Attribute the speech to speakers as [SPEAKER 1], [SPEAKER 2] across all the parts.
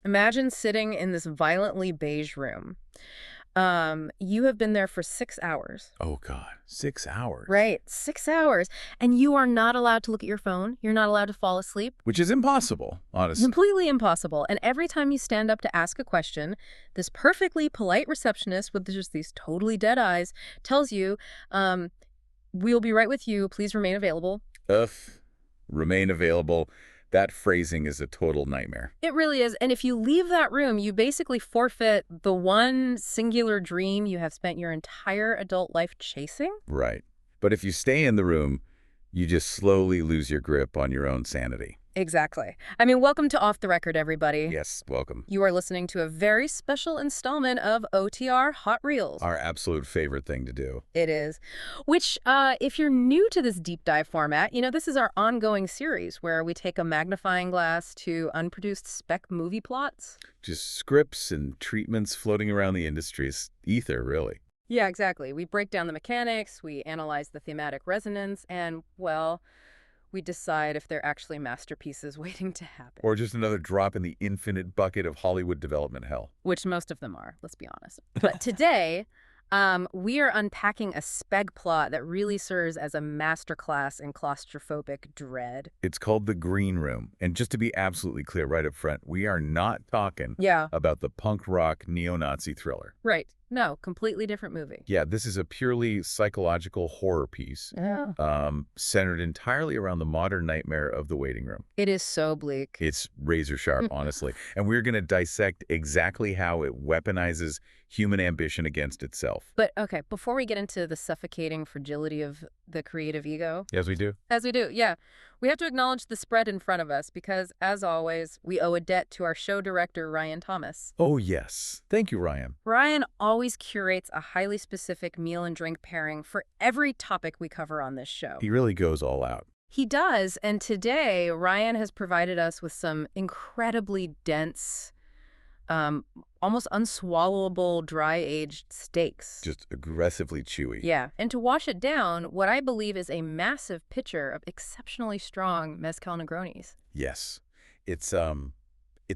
[SPEAKER 1] Imagine sitting in this violently beige room. You have been there for 6 hours.
[SPEAKER 2] Oh, God. 6 hours.
[SPEAKER 1] Right, 6 hours. And you are not allowed to look at your phone. You're not allowed to fall asleep.
[SPEAKER 2] Which is impossible, honestly.
[SPEAKER 1] Completely impossible. And every time you stand up to ask a question, this perfectly polite receptionist with just these totally dead eyes tells you, we'll be right with you. Please remain available.
[SPEAKER 2] Remain available. That phrasing is a total nightmare.
[SPEAKER 1] It really is. And if you leave that room, you basically forfeit the one singular dream you have spent your entire adult life chasing.
[SPEAKER 2] Right. But if you stay in the room, you just slowly lose your grip on your own sanity.
[SPEAKER 1] Exactly. I mean, welcome to Off the Record, everybody.
[SPEAKER 2] Yes, welcome.
[SPEAKER 1] You are listening to a very special installment of OTR Hot Reels.
[SPEAKER 2] Our absolute favorite thing to do.
[SPEAKER 1] It is. Which, if you're new to this deep dive format, this is our ongoing series where we take a magnifying glass to unproduced spec movie plots.
[SPEAKER 2] Just scripts and treatments floating around the industry's ether, really.
[SPEAKER 1] Yeah, exactly. We break down the mechanics, we analyze the thematic resonance, and, well, we decide if they're actually masterpieces waiting to happen.
[SPEAKER 2] Or just another drop in the infinite bucket of Hollywood development hell.
[SPEAKER 1] Which most of them are, let's be honest. But today, we are unpacking a speg plot that really serves as a masterclass in claustrophobic dread.
[SPEAKER 2] It's called The Green Room. And just to be absolutely clear right up front, we are not talking about the punk rock neo-Nazi thriller.
[SPEAKER 1] Right. No, completely different movie.
[SPEAKER 2] Yeah, this is a purely psychological horror piece centered entirely around the modern nightmare of the waiting room.
[SPEAKER 1] It is so bleak.
[SPEAKER 2] It's razor sharp, honestly. And we're going to dissect exactly how it weaponizes human ambition against itself.
[SPEAKER 1] But, okay, before we get into the suffocating fragility of the creative ego.
[SPEAKER 2] As we do.
[SPEAKER 1] As we do, yeah. We have to acknowledge the spread in front of us because, as always, we owe a debt to our show director, Ryan Thomas.
[SPEAKER 2] Oh, yes. Thank you, Ryan.
[SPEAKER 1] Ryan always curates a highly specific meal and drink pairing for every topic we cover on this show.
[SPEAKER 2] He really goes all out.
[SPEAKER 1] He does, and today, Ryan has provided us with some incredibly dense, almost unswallowable dry-aged steaks.
[SPEAKER 2] Just aggressively chewy.
[SPEAKER 1] Yeah, and to wash it down, what I believe is a massive pitcher of exceptionally strong mezcal Negronis.
[SPEAKER 2] Yes. It's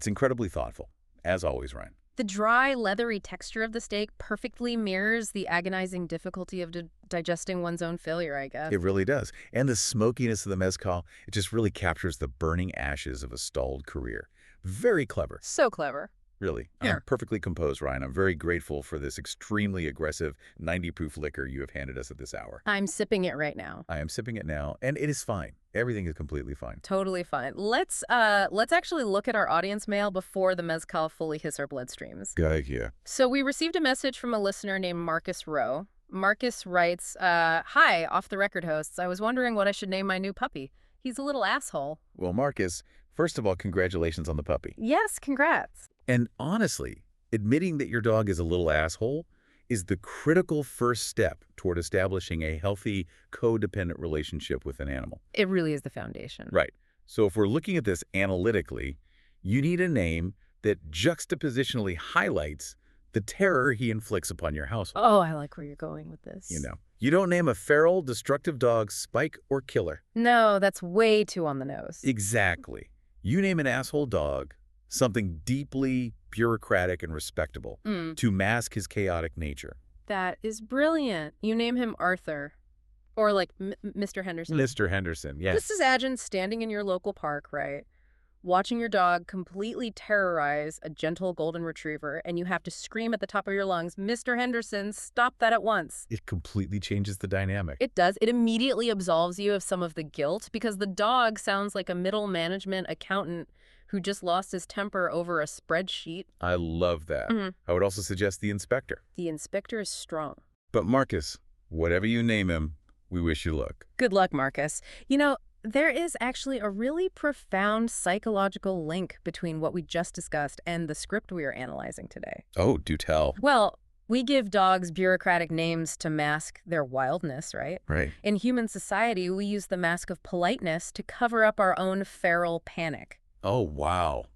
[SPEAKER 2] incredibly thoughtful, as always, Ryan.
[SPEAKER 1] The dry, leathery texture of the steak perfectly mirrors the agonizing difficulty of digesting one's own failure, I guess.
[SPEAKER 2] It really does. And the smokiness of the mezcal, it just really captures the burning ashes of a stalled career. Very clever.
[SPEAKER 1] So clever.
[SPEAKER 2] Really.
[SPEAKER 1] Yeah.
[SPEAKER 2] Perfectly composed, Ryan. I'm very grateful for this extremely aggressive 90-proof liquor you have handed us at this hour.
[SPEAKER 1] I'm sipping it right now.
[SPEAKER 2] I am sipping it now, and it is fine. Everything is completely fine.
[SPEAKER 1] Totally fine. Let's actually look at our audience mail before the mezcal fully hits our bloodstreams.
[SPEAKER 2] Good idea.
[SPEAKER 1] So we received a message from a listener named Marcus Rowe. Marcus writes, Hi, Off the Record hosts. I was wondering what I should name my new puppy. He's a little asshole.
[SPEAKER 2] Well, Marcus, first of all, congratulations on the puppy.
[SPEAKER 1] Yes, congrats.
[SPEAKER 2] And honestly, admitting that your dog is a little asshole is the critical first step toward establishing a healthy, codependent relationship with an animal.
[SPEAKER 1] It really is the foundation.
[SPEAKER 2] Right. So if we're looking at this analytically, you need a name that juxtapositionally highlights the terror he inflicts upon your household.
[SPEAKER 1] Oh, I like where you're going with this.
[SPEAKER 2] You don't name a feral, destructive dog Spike or Killer.
[SPEAKER 1] No, that's way too on the nose.
[SPEAKER 2] Exactly. You name an asshole dog something deeply bureaucratic and respectable to mask his chaotic nature.
[SPEAKER 1] That is brilliant. You name him Arthur. Or like Mr. Henderson.
[SPEAKER 2] Mr. Henderson, yes.
[SPEAKER 1] Just imagine standing in your local park, right? Watching your dog completely terrorize a gentle golden retriever, and you have to scream at the top of your lungs, Mr. Henderson, stop that at once.
[SPEAKER 2] It completely changes the dynamic.
[SPEAKER 1] It does. It immediately absolves you of some of the guilt because the dog sounds like a middle management accountant who just lost his temper over a spreadsheet.
[SPEAKER 2] I love that. I would also suggest the inspector.
[SPEAKER 1] The inspector is strong.
[SPEAKER 2] But Marcus, whatever you name him, we wish you luck.
[SPEAKER 1] Good luck, Marcus. There is actually a really profound psychological link between what we just discussed and the script we are analyzing today.
[SPEAKER 2] Oh, do tell.
[SPEAKER 1] Well, we give dogs bureaucratic names to mask their wildness, right?
[SPEAKER 2] Right.
[SPEAKER 1] In human society, we use the mask of politeness to cover up our own feral panic.
[SPEAKER 2] Oh, wow.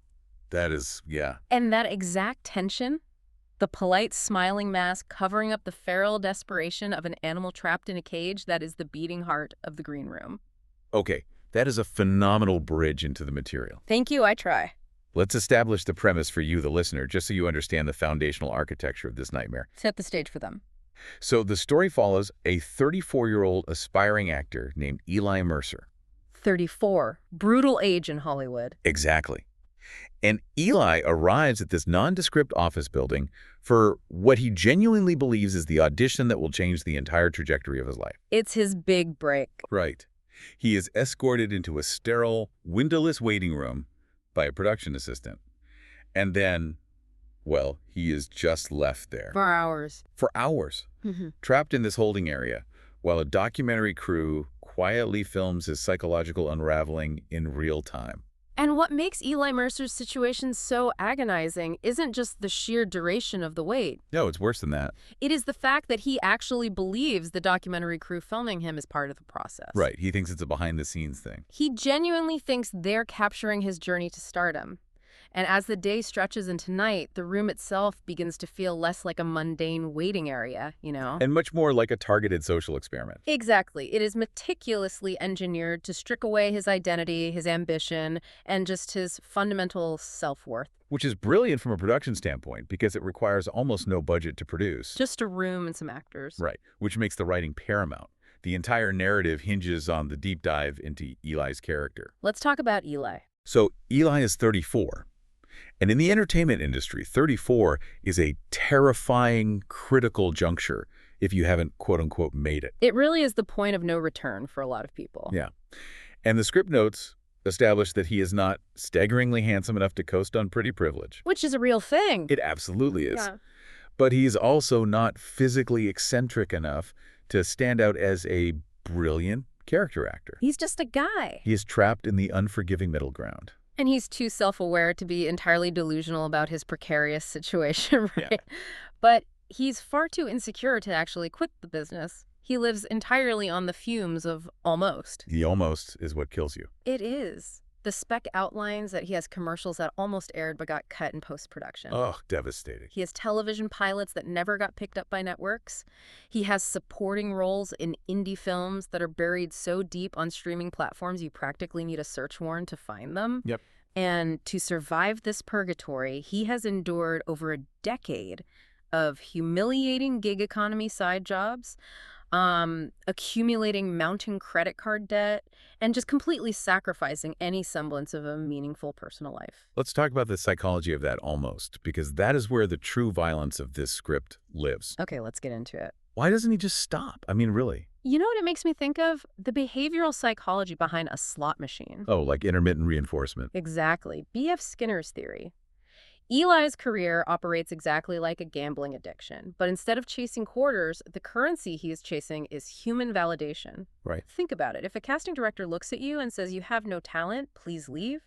[SPEAKER 2] That is, yeah.
[SPEAKER 1] And that exact tension, the polite smiling mask covering up the feral desperation of an animal trapped in a cage, that is the beating heart of the Green Room.
[SPEAKER 2] Okay, that is a phenomenal bridge into the material.
[SPEAKER 1] Thank you, I try.
[SPEAKER 2] Let's establish the premise for you, the listener, just so you understand the foundational architecture of this nightmare.
[SPEAKER 1] Set the stage for them.
[SPEAKER 2] So the story follows a 34-year-old aspiring actor named Eli Mercer.
[SPEAKER 1] 34. Brutal age in Hollywood.
[SPEAKER 2] Exactly. And Eli arrives at this nondescript office building for what he genuinely believes is the audition that will change the entire trajectory of his life.
[SPEAKER 1] It's his big break.
[SPEAKER 2] Right. He is escorted into a sterile, windowless waiting room by a production assistant. And then, well, he is just left there.
[SPEAKER 1] For hours.
[SPEAKER 2] For hours. Trapped in this holding area, while a documentary crew quietly films his psychological unraveling in real time.
[SPEAKER 1] And what makes Eli Mercer's situation so agonizing isn't just the sheer duration of the wait.
[SPEAKER 2] No, it's worse than that.
[SPEAKER 1] It is the fact that he actually believes the documentary crew filming him is part of the process.
[SPEAKER 2] Right. He thinks it's a behind-the-scenes thing.
[SPEAKER 1] He genuinely thinks they're capturing his journey to stardom. And as the day stretches into night, the room itself begins to feel less like a mundane waiting area, you know?
[SPEAKER 2] And much more like a targeted social experiment.
[SPEAKER 1] Exactly. It is meticulously engineered to strip away his identity, his ambition, and just his fundamental self-worth.
[SPEAKER 2] Which is brilliant from a production standpoint because it requires almost no budget to produce.
[SPEAKER 1] Just a room and some actors.
[SPEAKER 2] Right, which makes the writing paramount. The entire narrative hinges on the deep dive into Eli's character.
[SPEAKER 1] Let's talk about Eli.
[SPEAKER 2] So Eli is 34. And in the entertainment industry, 34 is a terrifying, critical juncture if you haven't, quote-unquote, made it.
[SPEAKER 1] It really is the point of no return for a lot of people.
[SPEAKER 2] Yeah. And the script notes establish that he is not staggeringly handsome enough to coast on pretty privilege.
[SPEAKER 1] Which is a real thing.
[SPEAKER 2] It absolutely is.
[SPEAKER 1] Yeah.
[SPEAKER 2] But he's also not physically eccentric enough to stand out as a brilliant character actor.
[SPEAKER 1] He's just a guy.
[SPEAKER 2] He is trapped in the unforgiving middle ground.
[SPEAKER 1] And he's too self-aware to be entirely delusional about his precarious situation, right?
[SPEAKER 2] Yeah.
[SPEAKER 1] But he's far too insecure to actually quit the business. He lives entirely on the fumes of almost.
[SPEAKER 2] The almost is what kills you.
[SPEAKER 1] It is. The spec outlines that he has commercials that almost aired but got cut in post-production.
[SPEAKER 2] Oh, devastating.
[SPEAKER 1] He has television pilots that never got picked up by networks. He has supporting roles in indie films that are buried so deep on streaming platforms you practically need a search warrant to find them.
[SPEAKER 2] Yep.
[SPEAKER 1] And to survive this purgatory, he has endured over a decade of humiliating gig economy side jobs, accumulating mounting credit card debt, and just completely sacrificing any semblance of a meaningful personal life.
[SPEAKER 2] Let's talk about the psychology of that almost, because that is where the true violence of this script lives.
[SPEAKER 1] Okay, let's get into it.
[SPEAKER 2] Why doesn't he just stop? I mean, really?
[SPEAKER 1] You know what it makes me think of? The behavioral psychology behind a slot machine.
[SPEAKER 2] Oh, like intermittent reinforcement.
[SPEAKER 1] Exactly. B.F. Skinner's theory. Eli's career operates exactly like a gambling addiction, but instead of chasing quarters, the currency he is chasing is human validation.
[SPEAKER 2] Right.
[SPEAKER 1] Think about it. If a casting director looks at you and says you have no talent, please leave,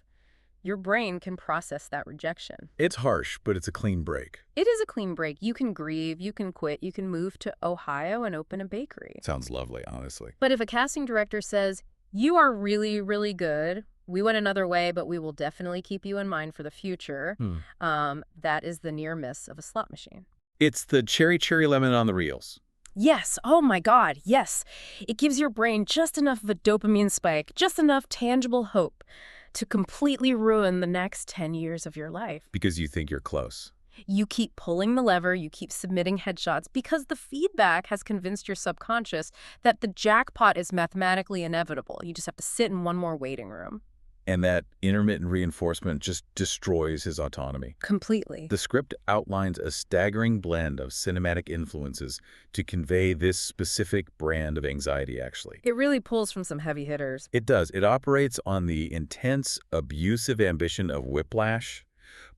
[SPEAKER 1] your brain can process that rejection.
[SPEAKER 2] It's harsh, but it's a clean break.
[SPEAKER 1] It is a clean break. You can grieve, you can quit, you can move to Ohio and open a bakery.
[SPEAKER 2] Sounds lovely, honestly.
[SPEAKER 1] But if a casting director says, you are really, really good, we went another way, but we will definitely keep you in mind for the future, that is the near miss of a slot machine.
[SPEAKER 2] It's the cherry lemon on the reels.
[SPEAKER 1] Yes. Oh my God. Yes. It gives your brain just enough of a dopamine spike, just enough tangible hope to completely ruin the next 10 years of your life.
[SPEAKER 2] Because you think you're close.
[SPEAKER 1] You keep pulling the lever, you keep submitting headshots because the feedback has convinced your subconscious that the jackpot is mathematically inevitable. You just have to sit in one more waiting room.
[SPEAKER 2] And that intermittent reinforcement just destroys his autonomy.
[SPEAKER 1] Completely.
[SPEAKER 2] The script outlines a staggering blend of cinematic influences to convey this specific brand of anxiety, actually.
[SPEAKER 1] It really pulls from some heavy hitters.
[SPEAKER 2] It does. It operates on the intense, abusive ambition of Whiplash,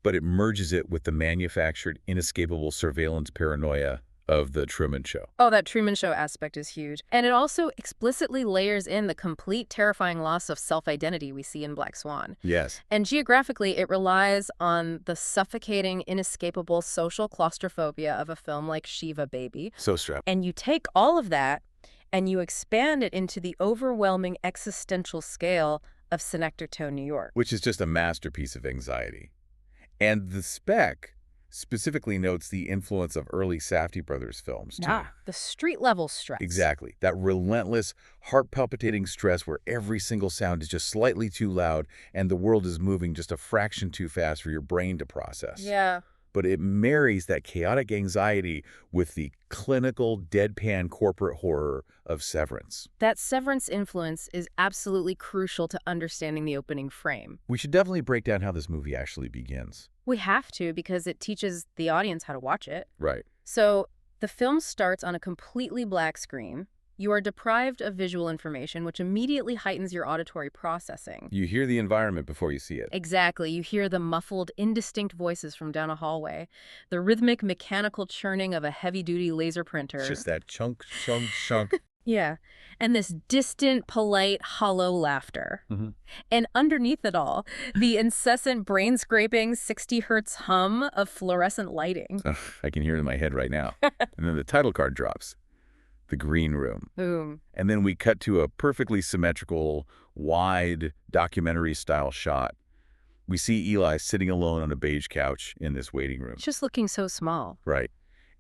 [SPEAKER 2] but it merges it with the manufactured, inescapable surveillance paranoia of The Truman Show.
[SPEAKER 1] Oh, that Truman Show aspect is huge. And it also explicitly layers in the complete terrifying loss of self-identity we see in Black Swan.
[SPEAKER 2] Yes.
[SPEAKER 1] And geographically, it relies on the suffocating, inescapable social claustrophobia of a film like Shiva Baby.
[SPEAKER 2] So strapped.
[SPEAKER 1] And you take all of that and you expand it into the overwhelming existential scale of Synecdoche, New York.
[SPEAKER 2] Which is just a masterpiece of anxiety. And the spec Specifically notes the influence of early Safdie brothers films, too.
[SPEAKER 1] Ah, the street-level stress.
[SPEAKER 2] Exactly. That relentless, heart-palpitating stress where every single sound is just slightly too loud and the world is moving just a fraction too fast for your brain to process.
[SPEAKER 1] Yeah.
[SPEAKER 2] But it marries that chaotic anxiety with the clinical, deadpan corporate horror of Severance.
[SPEAKER 1] That Severance influence is absolutely crucial to understanding the opening frame.
[SPEAKER 2] We should definitely break down how this movie actually begins.
[SPEAKER 1] We have to because it teaches the audience how to watch it.
[SPEAKER 2] Right.
[SPEAKER 1] So the film starts on a completely black screen. You are deprived of visual information, which immediately heightens your auditory processing.
[SPEAKER 2] You hear the environment before you see it.
[SPEAKER 1] Exactly. You hear the muffled, indistinct voices from down a hallway, the rhythmic, mechanical churning of a heavy-duty laser printer.
[SPEAKER 2] It's just that chunk, chunk, chunk.
[SPEAKER 1] Yeah. And this distant, polite, hollow laughter.
[SPEAKER 2] Mhm.
[SPEAKER 1] And underneath it all, the incessant brain-scraping 60 hertz hum of fluorescent lighting.
[SPEAKER 2] Ugh, I can hear it in my head right now. And then the title card drops. The Green Room.
[SPEAKER 1] Boom.
[SPEAKER 2] And then we cut to a perfectly symmetrical, wide, documentary-style shot. We see Eli sitting alone on a beige couch in this waiting room.
[SPEAKER 1] It's just looking so small.
[SPEAKER 2] Right.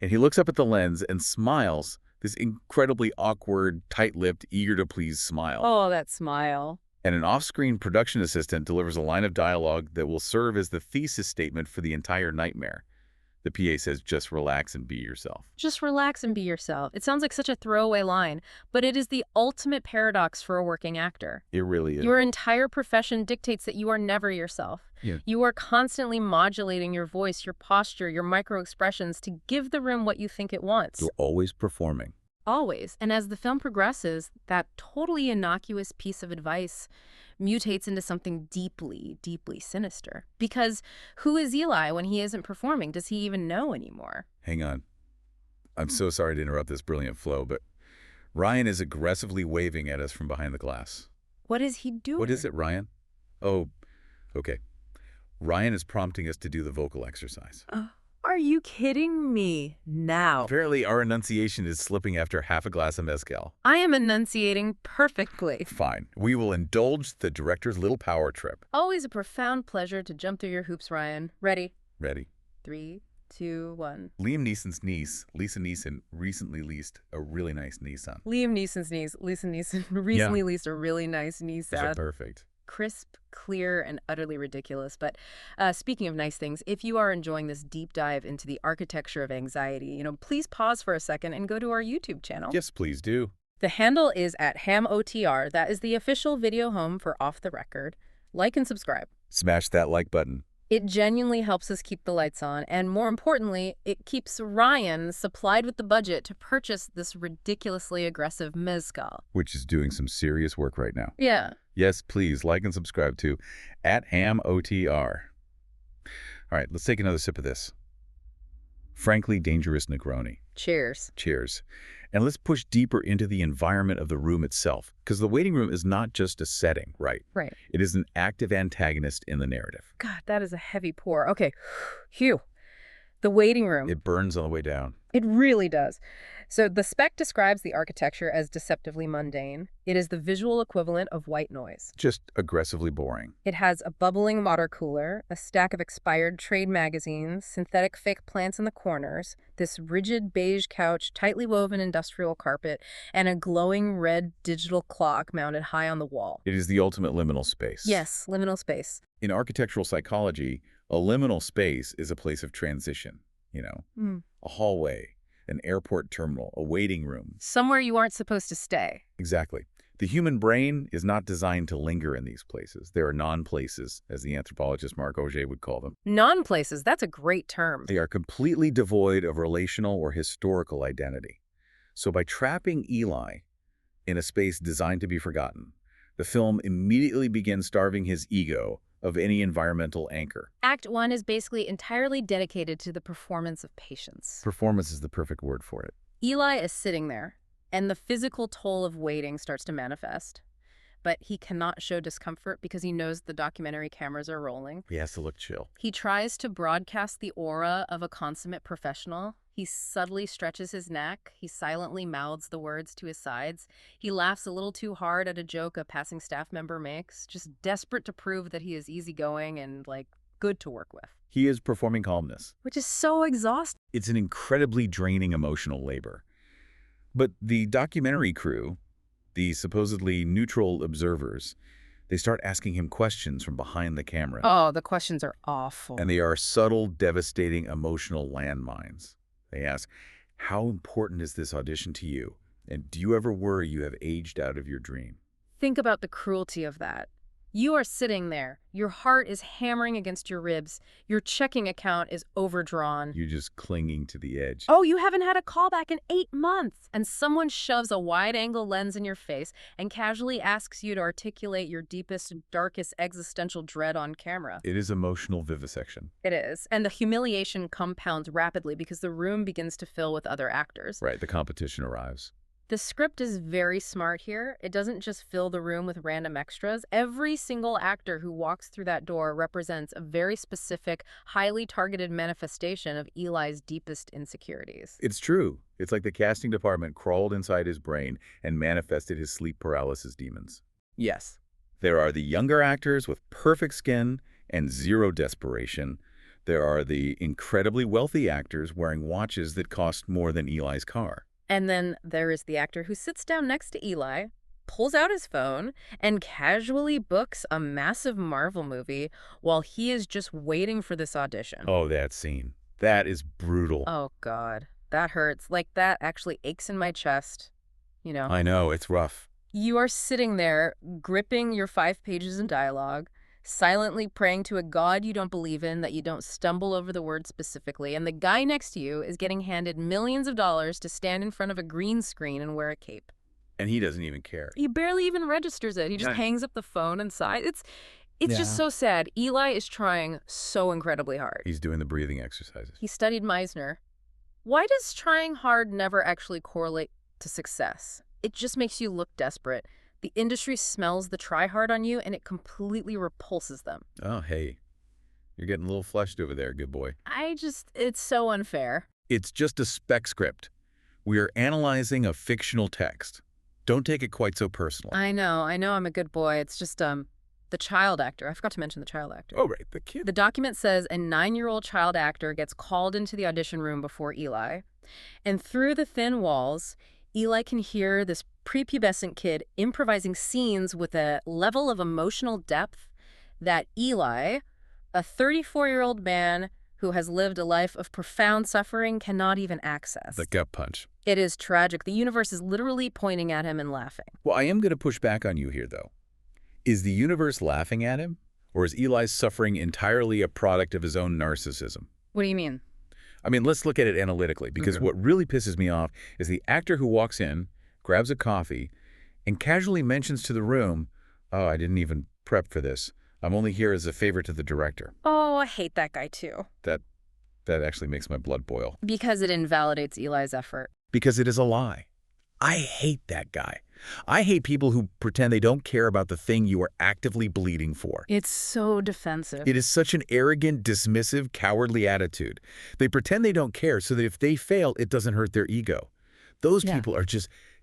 [SPEAKER 2] And he looks up at the lens and smiles, this incredibly awkward, tight-lipped, eager-to-please smile.
[SPEAKER 1] Oh, that smile.
[SPEAKER 2] And an off-screen production assistant delivers a line of dialogue that will serve as the thesis statement for the entire nightmare. The PA says, just relax and be yourself.
[SPEAKER 1] Just relax and be yourself. It sounds like such a throwaway line, but it is the ultimate paradox for a working actor.
[SPEAKER 2] It really is.
[SPEAKER 1] Your entire profession dictates that you are never yourself.
[SPEAKER 2] Yeah.
[SPEAKER 1] You are constantly modulating your voice, your posture, your micro-expressions to give the room what you think it wants.
[SPEAKER 2] You're always performing.
[SPEAKER 1] Always. And as the film progresses, that totally innocuous piece of advice mutates into something deeply, deeply sinister. Because who is Eli when he isn't performing? Does he even know anymore?
[SPEAKER 2] Hang on. I'm so sorry to interrupt this brilliant flow, but Ryan is aggressively waving at us from behind the glass.
[SPEAKER 1] What is he doing?
[SPEAKER 2] What is it, Ryan? Oh, okay. Ryan is prompting us to do the vocal exercise.
[SPEAKER 1] Are you kidding me now?
[SPEAKER 2] Apparently, our enunciation is slipping after half a glass of mezcal.
[SPEAKER 1] I am enunciating perfectly.
[SPEAKER 2] Fine. We will indulge the director's little power trip.
[SPEAKER 1] Always a profound pleasure to jump through your hoops, Ryan. Ready?
[SPEAKER 2] Ready?
[SPEAKER 1] 3, 2, 1.
[SPEAKER 2] Liam Neeson's niece, Lisa Neeson, recently leased a really nice Nissan.
[SPEAKER 1] Liam Neeson's niece, Lisa Neeson, recently leased a really nice Nissan.
[SPEAKER 2] Perfect.
[SPEAKER 1] Crisp, clear, and utterly ridiculous. But speaking of nice things, if you are enjoying this deep dive into the architecture of anxiety, please pause for a second and go to our YouTube channel.
[SPEAKER 2] Yes, please do.
[SPEAKER 1] The handle is @HamOTR. That is the official video home for Off the Record. Like and subscribe.
[SPEAKER 2] Smash that like button.
[SPEAKER 1] It genuinely helps us keep the lights on, and more importantly, it keeps Ryan supplied with the budget to purchase this ridiculously aggressive mezcal.
[SPEAKER 2] Which is doing some serious work right now.
[SPEAKER 1] Yeah.
[SPEAKER 2] Yes, please like and subscribe to @HamOTR. All right, let's take another sip of this. Frankly Dangerous Negroni.
[SPEAKER 1] Cheers.
[SPEAKER 2] Cheers. And let's push deeper into the environment of the room itself, because the waiting room is not just a setting, right?
[SPEAKER 1] Right.
[SPEAKER 2] It is an active antagonist in the narrative.
[SPEAKER 1] God, that is a heavy pour. Okay. Phew. The waiting room.
[SPEAKER 2] It burns on the way down.
[SPEAKER 1] It really does. So the spec describes the architecture as deceptively mundane. It is the visual equivalent of white noise.
[SPEAKER 2] Just aggressively boring.
[SPEAKER 1] It has a bubbling water cooler, a stack of expired trade magazines, synthetic fake plants in the corners, this rigid beige couch, tightly woven industrial carpet, and a glowing red digital clock mounted high on the wall.
[SPEAKER 2] It is the ultimate liminal space.
[SPEAKER 1] Yes, liminal space.
[SPEAKER 2] In architectural psychology, a liminal space is a place of transition. A hallway, an airport terminal, a waiting room.
[SPEAKER 1] Somewhere you aren't supposed to stay.
[SPEAKER 2] Exactly. The human brain is not designed to linger in these places. There are non-places, as the anthropologist Marc Augé would call them.
[SPEAKER 1] Non-places, that's a great term.
[SPEAKER 2] They are completely devoid of relational or historical identity. So by trapping Eli in a space designed to be forgotten, the film immediately begins starving his ego of any environmental anchor.
[SPEAKER 1] Act 1 is basically entirely dedicated to the performance of patience.
[SPEAKER 2] Performance is the perfect word for it.
[SPEAKER 1] Eli is sitting there, and the physical toll of waiting starts to manifest. But he cannot show discomfort because he knows the documentary cameras are rolling.
[SPEAKER 2] He has to look chill.
[SPEAKER 1] He tries to broadcast the aura of a consummate professional. He subtly stretches his neck. He silently mouths the words to his sides. He laughs a little too hard at a joke a passing staff member makes, just desperate to prove that he is easygoing and, good to work with.
[SPEAKER 2] He is performing calmness.
[SPEAKER 1] Which is so exhausting.
[SPEAKER 2] It's an incredibly draining emotional labor. But the documentary crew, the supposedly neutral observers, they start asking him questions from behind the camera.
[SPEAKER 1] Oh, the questions are awful.
[SPEAKER 2] And they are subtle, devastating, emotional landmines. They ask, how important is this audition to you? And do you ever worry you have aged out of your dream?
[SPEAKER 1] Think about the cruelty of that. You are sitting there. Your heart is hammering against your ribs. Your checking account is overdrawn.
[SPEAKER 2] You're just clinging to the edge.
[SPEAKER 1] Oh, you haven't had a callback in 8 months. And someone shoves a wide-angle lens in your face and casually asks you to articulate your deepest, darkest existential dread on camera.
[SPEAKER 2] It is emotional vivisection.
[SPEAKER 1] It is. And the humiliation compounds rapidly because the room begins to fill with other actors.
[SPEAKER 2] Right, the competition arrives.
[SPEAKER 1] The script is very smart here. It doesn't just fill the room with random extras. Every single actor who walks through that door represents a very specific, highly targeted manifestation of Eli's deepest insecurities.
[SPEAKER 2] It's true. It's like the casting department crawled inside his brain and manifested his sleep paralysis demons.
[SPEAKER 1] Yes.
[SPEAKER 2] There are the younger actors with perfect skin and zero desperation. There are the incredibly wealthy actors wearing watches that cost more than Eli's car.
[SPEAKER 1] And then there is the actor who sits down next to Eli, pulls out his phone, and casually books a massive Marvel movie while he is just waiting for this audition.
[SPEAKER 2] Oh, that scene. That is brutal.
[SPEAKER 1] Oh, God. That hurts. Like, that actually aches in my chest. You know?
[SPEAKER 2] I know, it's rough.
[SPEAKER 1] You are sitting there, gripping your 5 pages of dialogue, silently praying to a god you don't believe in that you don't stumble over the word specifically, and the guy next to you is getting handed millions of dollars to stand in front of a green screen and wear a cape.
[SPEAKER 2] And he doesn't even care.
[SPEAKER 1] He barely even registers it. He just hangs up the phone and sighs. It's just so sad. Eli is trying so incredibly hard.
[SPEAKER 2] He's doing the breathing exercises.
[SPEAKER 1] He studied Meisner. Why does trying hard never actually correlate to success? It just makes you look desperate. The industry smells the try hard on you, and it completely repulses them.
[SPEAKER 2] Oh, hey. You're getting a little flushed over there, good boy.
[SPEAKER 1] It's so unfair.
[SPEAKER 2] It's just a spec script. We are analyzing a fictional text. Don't take it quite so personally.
[SPEAKER 1] I know I'm a good boy. It's just, the child actor. I forgot to mention the child actor.
[SPEAKER 2] Oh, right, the kid.
[SPEAKER 1] The document says a 9-year-old child actor gets called into the audition room before Eli, and through the thin walls, Eli can hear this prepubescent kid improvising scenes with a level of emotional depth that Eli, a 34-year-old man who has lived a life of profound suffering, cannot even access.
[SPEAKER 2] The gut punch.
[SPEAKER 1] It is tragic. The universe is literally pointing at him and laughing.
[SPEAKER 2] Well, I am going to push back on you here, though. Is the universe laughing at him? Or is Eli's suffering entirely a product of his own narcissism?
[SPEAKER 1] What do you mean?
[SPEAKER 2] I mean, let's look at it analytically, because what really pisses me off is the actor who walks in, grabs a coffee, and casually mentions to the room, oh, I didn't even prep for this. I'm only here as a favor to the director.
[SPEAKER 1] Oh, I hate that guy too.
[SPEAKER 2] That actually makes my blood boil.
[SPEAKER 1] Because it invalidates Eli's effort.
[SPEAKER 2] Because it is a lie. I hate that guy. I hate people who pretend they don't care about the thing you are actively bleeding for.
[SPEAKER 1] It's so defensive.
[SPEAKER 2] It is such an arrogant, dismissive, cowardly attitude. They pretend they don't care so that if they fail, it doesn't hurt their ego. Those people are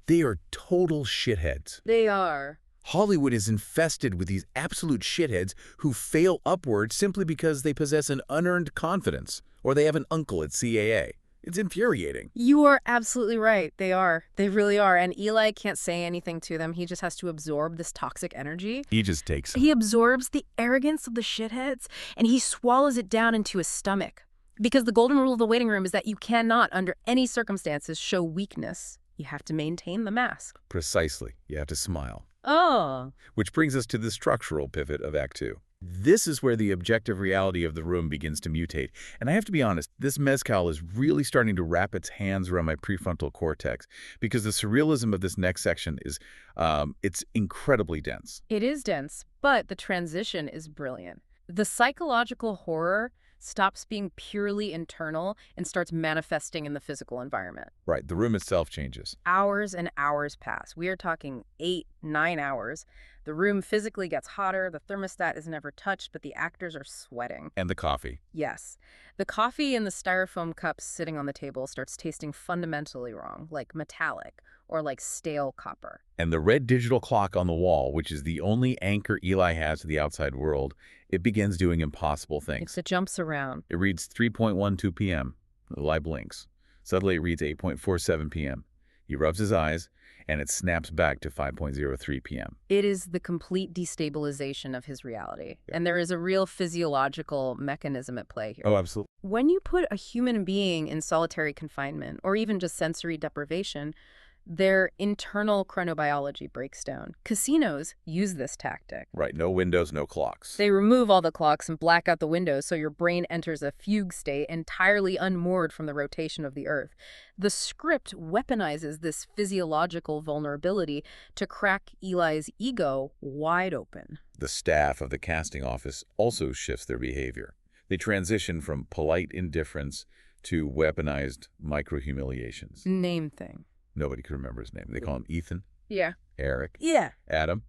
[SPEAKER 2] they are total shitheads.
[SPEAKER 1] They are.
[SPEAKER 2] Hollywood is infested with these absolute shitheads who fail upward simply because they possess an unearned confidence or they have an uncle at CAA. It's infuriating.
[SPEAKER 1] You are absolutely right. They are. They really are. And Eli can't say anything to them. He just has to absorb this toxic energy.
[SPEAKER 2] He just takes it.
[SPEAKER 1] He absorbs the arrogance of the shitheads, and he swallows it down into his stomach. Because the golden rule of the waiting room is that you cannot, under any circumstances, show weakness. You have to maintain the mask.
[SPEAKER 2] Precisely. You have to smile.
[SPEAKER 1] Oh.
[SPEAKER 2] Which brings us to the structural pivot of Act 2. This is where the objective reality of the room begins to mutate. And I have to be honest, this mezcal is really starting to wrap its hands around my prefrontal cortex because the surrealism of this next section is, it's incredibly dense.
[SPEAKER 1] It is dense, but the transition is brilliant. The psychological horror stops being purely internal and starts manifesting in the physical environment.
[SPEAKER 2] Right, the room itself changes.
[SPEAKER 1] Hours and hours pass. We are talking 8, 9 hours. The room physically gets hotter, the thermostat is never touched, but the actors are sweating.
[SPEAKER 2] And the coffee.
[SPEAKER 1] Yes. The coffee in the styrofoam cups sitting on the table starts tasting fundamentally wrong, like metallic, or like stale copper.
[SPEAKER 2] And the red digital clock on the wall, which is the only anchor Eli has to the outside world, it begins doing impossible things.
[SPEAKER 1] It jumps around.
[SPEAKER 2] It reads 3:12 p.m. The light blinks. Suddenly it reads 8:47 p.m. He rubs his eyes, and it snaps back to 5:03 p.m.
[SPEAKER 1] It is the complete destabilization of his reality.
[SPEAKER 2] Yeah.
[SPEAKER 1] And there is a real physiological mechanism at play here.
[SPEAKER 2] Oh, absolutely.
[SPEAKER 1] When you put a human being in solitary confinement, or even just sensory deprivation, their internal chronobiology breaks down. Casinos use this tactic.
[SPEAKER 2] Right, no windows, no clocks.
[SPEAKER 1] They remove all the clocks and black out the windows so your brain enters a fugue state entirely unmoored from the rotation of the Earth. The script weaponizes this physiological vulnerability to crack Eli's ego wide open.
[SPEAKER 2] The staff of the casting office also shifts their behavior. They transition from polite indifference to weaponized micro-humiliations.
[SPEAKER 1] Name thing.
[SPEAKER 2] Nobody can remember his name. They call him Ethan,
[SPEAKER 1] Yeah.
[SPEAKER 2] Eric,
[SPEAKER 1] Yeah.
[SPEAKER 2] Adam.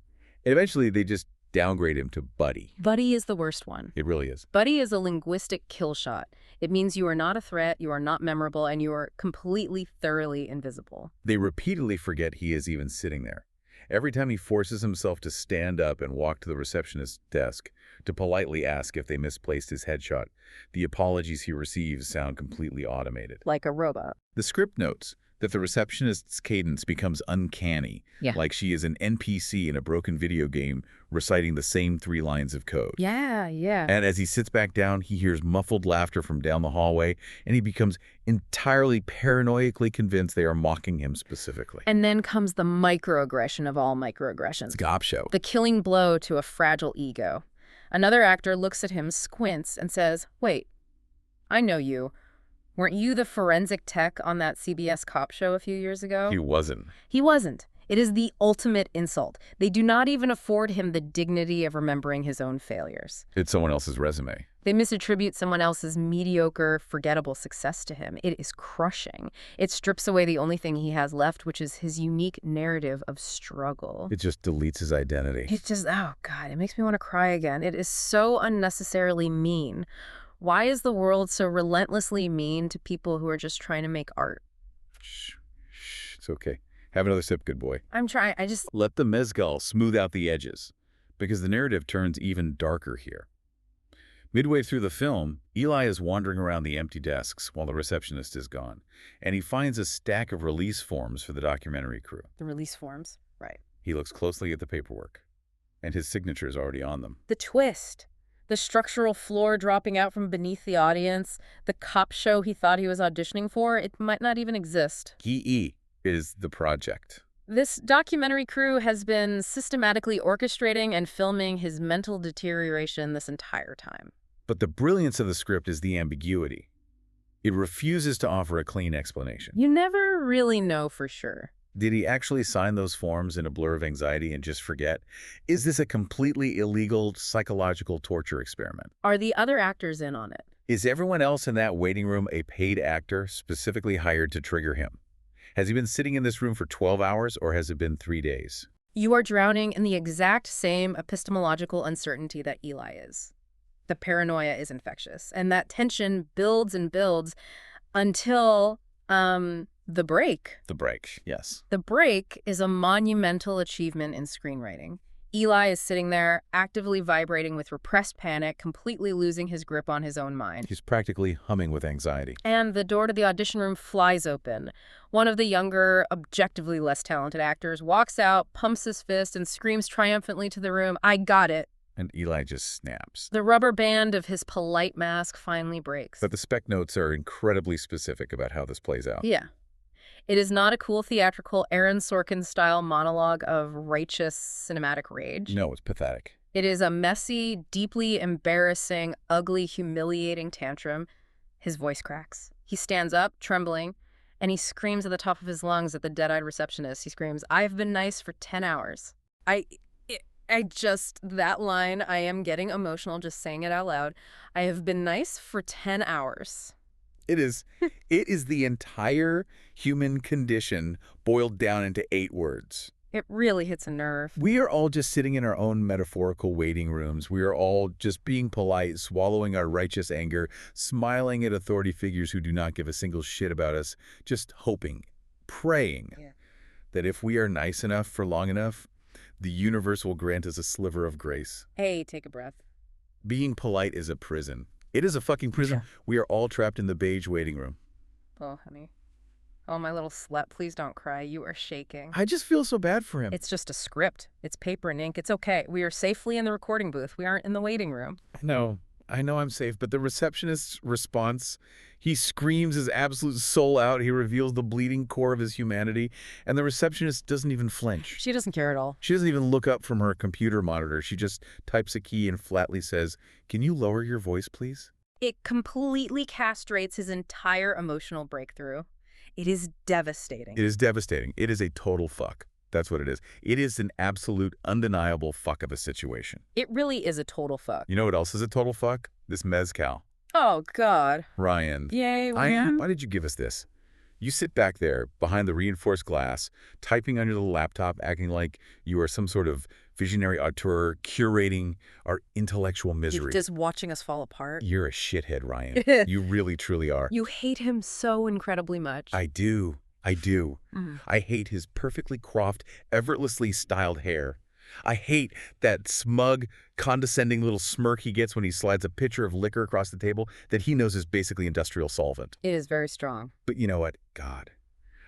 [SPEAKER 2] And eventually they just downgrade him to Buddy.
[SPEAKER 1] Buddy is the worst one.
[SPEAKER 2] It really is.
[SPEAKER 1] Buddy is a linguistic kill shot. It means you are not a threat, you are not memorable, and you are completely, thoroughly invisible.
[SPEAKER 2] They repeatedly forget he is even sitting there. Every time he forces himself to stand up and walk to the receptionist's desk to politely ask if they misplaced his headshot, the apologies he receives sound completely automated.
[SPEAKER 1] Like a robot.
[SPEAKER 2] The script notes that the receptionist's cadence becomes uncanny,
[SPEAKER 1] Yeah.
[SPEAKER 2] like she is an NPC in a broken video game reciting the same 3 lines of code.
[SPEAKER 1] Yeah.
[SPEAKER 2] And as he sits back down, he hears muffled laughter from down the hallway, and he becomes entirely paranoidally convinced they are mocking him specifically.
[SPEAKER 1] And then comes the microaggression of all microaggressions.
[SPEAKER 2] It's Gop Show.
[SPEAKER 1] The killing blow to a fragile ego. Another actor looks at him, squints, and says, "Wait, I know you. Weren't you the forensic tech on that CBS cop show a few years ago?"
[SPEAKER 2] He wasn't.
[SPEAKER 1] He wasn't. It is the ultimate insult. They do not even afford him the dignity of remembering his own failures.
[SPEAKER 2] It's someone else's resume.
[SPEAKER 1] They misattribute someone else's mediocre, forgettable success to him. It is crushing. It strips away the only thing he has left, which is his unique narrative of struggle.
[SPEAKER 2] It just deletes his identity.
[SPEAKER 1] It just, oh God, it makes me want to cry again. It is so unnecessarily mean. Why is the world so relentlessly mean to people who are just trying to make art?
[SPEAKER 2] Shh. It's okay. Have another sip, good boy.
[SPEAKER 1] I'm trying.
[SPEAKER 2] Let the mezcal smooth out the edges, because the narrative turns even darker here. Midway through the film, Eli is wandering around the empty desks while the receptionist is gone, and he finds a stack of release forms for the documentary crew.
[SPEAKER 1] The release forms. Right.
[SPEAKER 2] He looks closely at the paperwork, and his signature is already on them.
[SPEAKER 1] The twist. The structural floor dropping out from beneath the audience. The cop show he thought he was auditioning for. It might not even exist.
[SPEAKER 2] He is the project.
[SPEAKER 1] This documentary crew has been systematically orchestrating and filming his mental deterioration this entire time.
[SPEAKER 2] But the brilliance of the script is the ambiguity. It refuses to offer a clean explanation.
[SPEAKER 1] You never really know for sure.
[SPEAKER 2] Did he actually sign those forms in a blur of anxiety and just forget? Is this a completely illegal psychological torture experiment?
[SPEAKER 1] Are the other actors in on it?
[SPEAKER 2] Is everyone else in that waiting room a paid actor specifically hired to trigger him? Has he been sitting in this room for 12 hours or has it been 3 days?
[SPEAKER 1] You are drowning in the exact same epistemological uncertainty that Eli is. The paranoia is infectious, and that tension builds and builds until, the break.
[SPEAKER 2] The break, yes.
[SPEAKER 1] The break is a monumental achievement in screenwriting. Eli is sitting there, actively vibrating with repressed panic, completely losing his grip on his own mind.
[SPEAKER 2] He's practically humming with anxiety.
[SPEAKER 1] And the door to the audition room flies open. One of the younger, objectively less talented actors walks out, pumps his fist, and screams triumphantly to the room, "I got it."
[SPEAKER 2] And Eli just snaps.
[SPEAKER 1] The rubber band of his polite mask finally breaks.
[SPEAKER 2] But the spec notes are incredibly specific about how this plays out.
[SPEAKER 1] Yeah. It is not a cool theatrical Aaron Sorkin-style monologue of righteous cinematic rage.
[SPEAKER 2] No, it's pathetic.
[SPEAKER 1] It is a messy, deeply embarrassing, ugly, humiliating tantrum. His voice cracks. He stands up, trembling, and he screams at the top of his lungs at the dead-eyed receptionist. He screams, "I have been nice for 10 hours. That line, I am getting emotional just saying it out loud. I have been nice for 10 hours.
[SPEAKER 2] It is the entire human condition boiled down into 8 words.
[SPEAKER 1] It really hits a nerve.
[SPEAKER 2] We are all just sitting in our own metaphorical waiting rooms. We are all just being polite, swallowing our righteous anger, smiling at authority figures who do not give a single shit about us, just hoping, praying.
[SPEAKER 1] Yeah.
[SPEAKER 2] that if we are nice enough for long enough, the universe will grant us a sliver of grace.
[SPEAKER 1] Hey, take a breath.
[SPEAKER 2] Being polite is a prison. It is a fucking prison.
[SPEAKER 1] Yeah.
[SPEAKER 2] We are all trapped in the beige waiting room.
[SPEAKER 1] Oh, honey. Oh, my little slut, please don't cry. You are shaking.
[SPEAKER 2] I just feel so bad for him.
[SPEAKER 1] It's just a script. It's paper and ink. It's okay. We are safely in the recording booth. We aren't in the waiting room.
[SPEAKER 2] I know I'm safe, but the receptionist's response, he screams his absolute soul out. He reveals the bleeding core of his humanity, and the receptionist doesn't even flinch.
[SPEAKER 1] She doesn't care at all.
[SPEAKER 2] She doesn't even look up from her computer monitor. She just types a key and flatly says, "Can you lower your voice, please?"
[SPEAKER 1] It completely castrates his entire emotional breakthrough. It is devastating.
[SPEAKER 2] It is devastating. It is a total fuck. That's what it is. It is an absolute, undeniable fuck of a situation.
[SPEAKER 1] It really is a total fuck.
[SPEAKER 2] You know what else is a total fuck? This mezcal.
[SPEAKER 1] Oh, God.
[SPEAKER 2] Ryan.
[SPEAKER 1] Yay, Ryan.
[SPEAKER 2] Why did you give us this? You sit back there behind the reinforced glass, typing under the laptop, acting like you are some sort of visionary auteur curating our intellectual misery.
[SPEAKER 1] Just watching us fall apart.
[SPEAKER 2] You're a shithead, Ryan. You really, truly are.
[SPEAKER 1] You hate him so incredibly much.
[SPEAKER 2] I do. I hate his perfectly coiffed, effortlessly styled hair. I hate that smug, condescending little smirk he gets when he slides a pitcher of liquor across the table that he knows is basically industrial solvent.
[SPEAKER 1] It is very strong.
[SPEAKER 2] But you know what? God.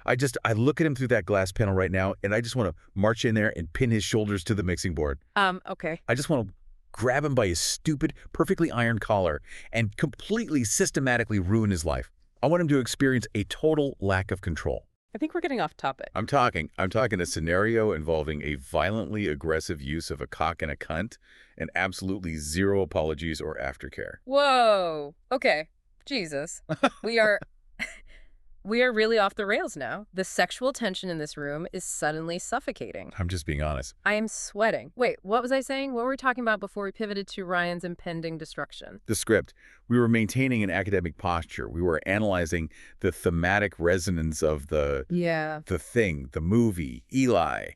[SPEAKER 2] I look at him through that glass panel right now, and I just want to march in there and pin his shoulders to the mixing board.
[SPEAKER 1] Okay.
[SPEAKER 2] I just want to grab him by his stupid, perfectly ironed collar and completely, systematically ruin his life. I want him to experience a total lack of control.
[SPEAKER 1] I think we're getting off topic.
[SPEAKER 2] I'm talking a scenario involving a violently aggressive use of a cock and a cunt and absolutely zero apologies or aftercare.
[SPEAKER 1] Whoa. Okay. Jesus. We are really off the rails now. The sexual tension in this room is suddenly suffocating.
[SPEAKER 2] I'm just being honest.
[SPEAKER 1] I am sweating. Wait, what was I saying? What were we talking about before we pivoted to Ryan's impending destruction?
[SPEAKER 2] The script. We were maintaining an academic posture. We were analyzing the thematic resonance of the thing, the movie, Eli,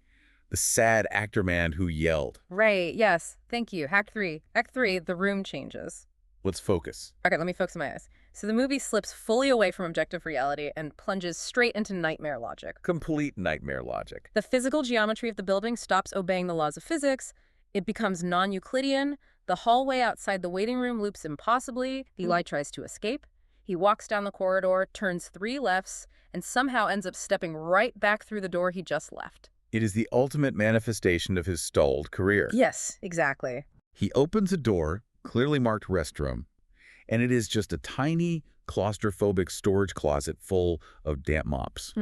[SPEAKER 2] the sad actor man who yelled.
[SPEAKER 1] Right, yes. Thank you. Act 3. Act 3, the room changes.
[SPEAKER 2] Let's focus.
[SPEAKER 1] Okay, let me focus on my eyes. So the movie slips fully away from objective reality and plunges straight into nightmare logic.
[SPEAKER 2] Complete nightmare logic.
[SPEAKER 1] The physical geometry of the building stops obeying the laws of physics. It becomes non-Euclidean. The hallway outside the waiting room loops impossibly. Eli tries to escape. He walks down the corridor, turns 3 lefts, and somehow ends up stepping right back through the door he just left.
[SPEAKER 2] It is the ultimate manifestation of his stalled career.
[SPEAKER 1] Yes, exactly.
[SPEAKER 2] He opens a door, clearly marked restroom, and it is just a tiny, claustrophobic storage closet full of damp mops.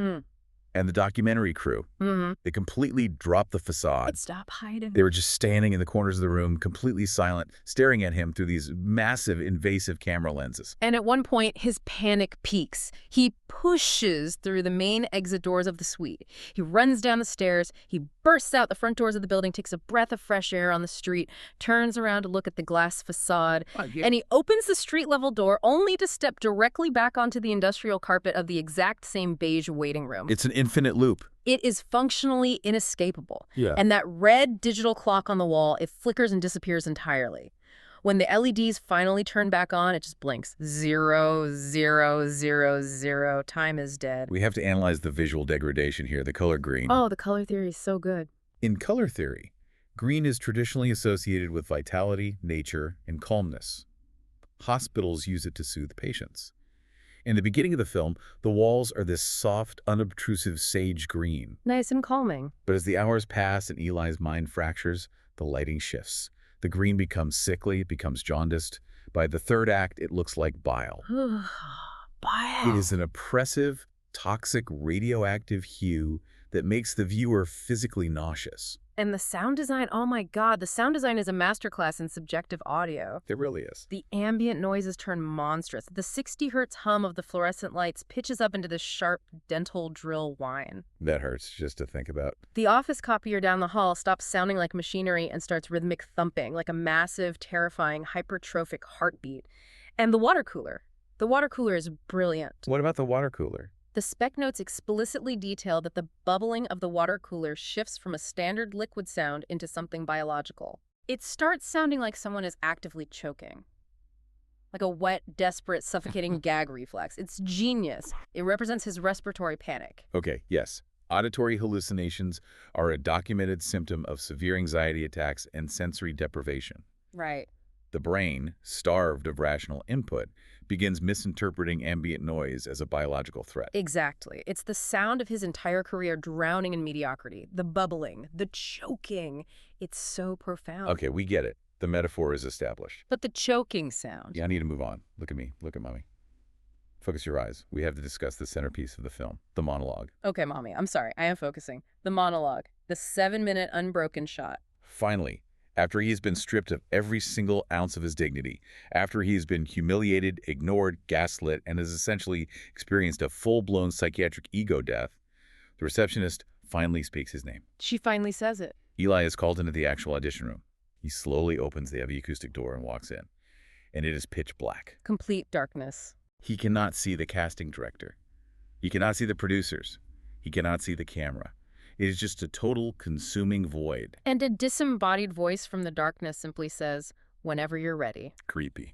[SPEAKER 2] And the documentary crew, they completely dropped the facade.
[SPEAKER 1] Stop hiding.
[SPEAKER 2] They were just standing in the corners of the room, completely silent, staring at him through these massive, invasive camera lenses.
[SPEAKER 1] And at one point, his panic peaks. He pushes through the main exit doors of the suite. He runs down the stairs. He bursts out the front doors of the building, takes a breath of fresh air on the street, turns around to look at the glass facade, and he opens the street-level door only to step directly back onto the industrial carpet of the exact same beige waiting room.
[SPEAKER 2] It's an infinite loop.
[SPEAKER 1] It is functionally inescapable.
[SPEAKER 2] Yeah.
[SPEAKER 1] And that red digital clock on the wall, it flickers and disappears entirely. When the LEDs finally turn back on, it just blinks. 0, 0, 0, 0. Time is dead.
[SPEAKER 2] We have to analyze the visual degradation here, the color green.
[SPEAKER 1] Oh, the color theory is so good.
[SPEAKER 2] In color theory, green is traditionally associated with vitality, nature, and calmness. Hospitals use it to soothe patients. In the beginning of the film, the walls are this soft, unobtrusive sage green.
[SPEAKER 1] Nice and calming.
[SPEAKER 2] But as the hours pass and Eli's mind fractures, the lighting shifts. The green becomes sickly, it becomes jaundiced. By the third act, it looks like bile.
[SPEAKER 1] Bile.
[SPEAKER 2] It is an oppressive, toxic, radioactive hue that makes the viewer physically nauseous.
[SPEAKER 1] And the sound design, oh my God, the sound design is a masterclass in subjective audio.
[SPEAKER 2] It really is.
[SPEAKER 1] The ambient noises turn monstrous. The 60 hertz hum of the fluorescent lights pitches up into this sharp dental drill whine.
[SPEAKER 2] That hurts just to think about.
[SPEAKER 1] The office copier down the hall stops sounding like machinery and starts rhythmic thumping, like a massive, terrifying, hypertrophic heartbeat. And the water cooler. The water cooler is brilliant.
[SPEAKER 2] What about the water cooler?
[SPEAKER 1] The spec notes explicitly detail that the bubbling of the water cooler shifts from a standard liquid sound into something biological. It starts sounding like someone is actively choking. Like a wet, desperate, suffocating gag reflex. It's genius. It represents his respiratory panic.
[SPEAKER 2] Okay, yes. Auditory hallucinations are a documented symptom of severe anxiety attacks and sensory deprivation.
[SPEAKER 1] Right.
[SPEAKER 2] The brain, starved of rational input, begins misinterpreting ambient noise as a biological threat.
[SPEAKER 1] Exactly. It's the sound of his entire career drowning in mediocrity, the bubbling, the choking. It's so profound.
[SPEAKER 2] Okay, we get it. The metaphor is established.
[SPEAKER 1] But the choking sound.
[SPEAKER 2] Yeah, I need to move on. Look at me. Look at Mommy. Focus your eyes. We have to discuss the centerpiece of the film, the monologue.
[SPEAKER 1] Okay, Mommy, I'm sorry. I am focusing. The monologue. The 7-minute unbroken shot.
[SPEAKER 2] Finally, after he has been stripped of every single ounce of his dignity, after he has been humiliated, ignored, gaslit, and has essentially experienced a full-blown psychiatric ego death, the receptionist finally speaks his name.
[SPEAKER 1] She finally says it.
[SPEAKER 2] Eli is called into the actual audition room. He slowly opens the heavy acoustic door and walks in, and it is pitch black.
[SPEAKER 1] Complete darkness.
[SPEAKER 2] He cannot see the casting director. He cannot see the producers. He cannot see the camera. It is just a total consuming void.
[SPEAKER 1] And a disembodied voice from the darkness simply says, "Whenever you're ready."
[SPEAKER 2] Creepy.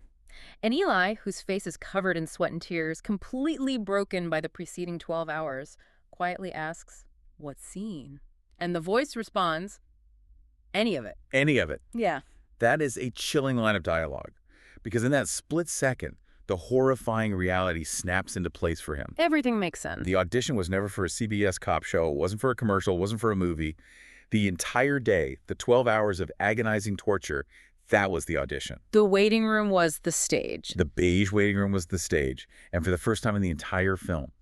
[SPEAKER 1] And Eli, whose face is covered in sweat and tears, completely broken by the preceding 12 hours, quietly asks, "What scene?" And the voice responds, "Any of it."
[SPEAKER 2] Any of it.
[SPEAKER 1] Yeah.
[SPEAKER 2] That is a chilling line of dialogue. Because in that split second, the horrifying reality snaps into place for him.
[SPEAKER 1] Everything makes sense.
[SPEAKER 2] The audition was never for a CBS cop show. It wasn't for a commercial. It wasn't for a movie. The entire day, the 12 hours of agonizing torture, that was the audition.
[SPEAKER 1] The waiting room was the stage.
[SPEAKER 2] The beige waiting room was the stage. And for the first time in the entire film,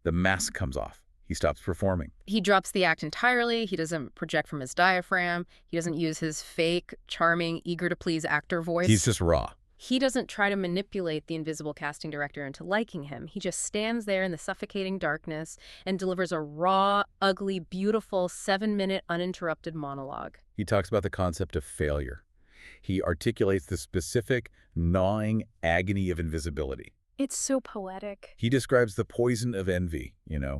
[SPEAKER 2] the mask comes off. He stops performing.
[SPEAKER 1] He drops the act entirely. He doesn't project from his diaphragm. He doesn't use his fake, charming, eager-to-please actor voice.
[SPEAKER 2] He's just raw.
[SPEAKER 1] He doesn't try to manipulate the invisible casting director into liking him. He just stands there in the suffocating darkness and delivers a raw, ugly, beautiful 7-minute uninterrupted monologue.
[SPEAKER 2] He talks about the concept of failure. He articulates the specific, gnawing agony of invisibility.
[SPEAKER 1] It's so poetic.
[SPEAKER 2] He describes the poison of envy,
[SPEAKER 1] Yeah.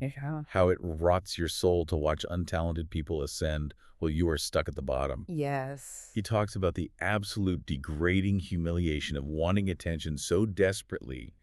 [SPEAKER 2] how it rots your soul to watch untalented people ascend while you are stuck at the bottom.
[SPEAKER 1] Yes.
[SPEAKER 2] He talks about the absolute degrading humiliation of wanting attention so desperately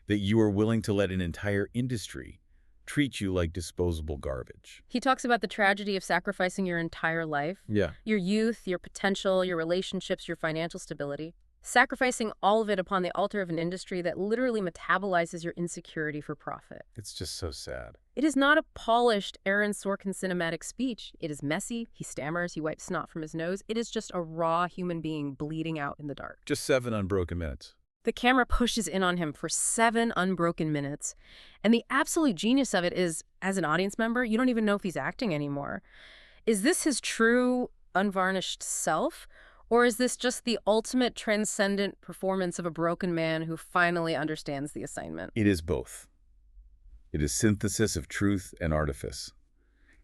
[SPEAKER 2] that you are willing to let an entire industry treat you like disposable garbage.
[SPEAKER 1] He talks about the tragedy of sacrificing your entire life.
[SPEAKER 2] Yeah.
[SPEAKER 1] Your youth, your potential, your relationships, your financial stability. Sacrificing all of it upon the altar of an industry that literally metabolizes your insecurity for profit.
[SPEAKER 2] It's just so sad.
[SPEAKER 1] It is not a polished Aaron Sorkin cinematic speech. It is messy. He stammers. He wipes snot from his nose. It is just a raw human being bleeding out in the dark.
[SPEAKER 2] Just 7 unbroken minutes.
[SPEAKER 1] The camera pushes in on him for 7 unbroken minutes. And the absolute genius of it is, as an audience member, you don't even know if he's acting anymore. Is this his true, unvarnished self? Or is this just the ultimate transcendent performance of a broken man who finally understands the assignment?
[SPEAKER 2] It is both. It is synthesis of truth and artifice.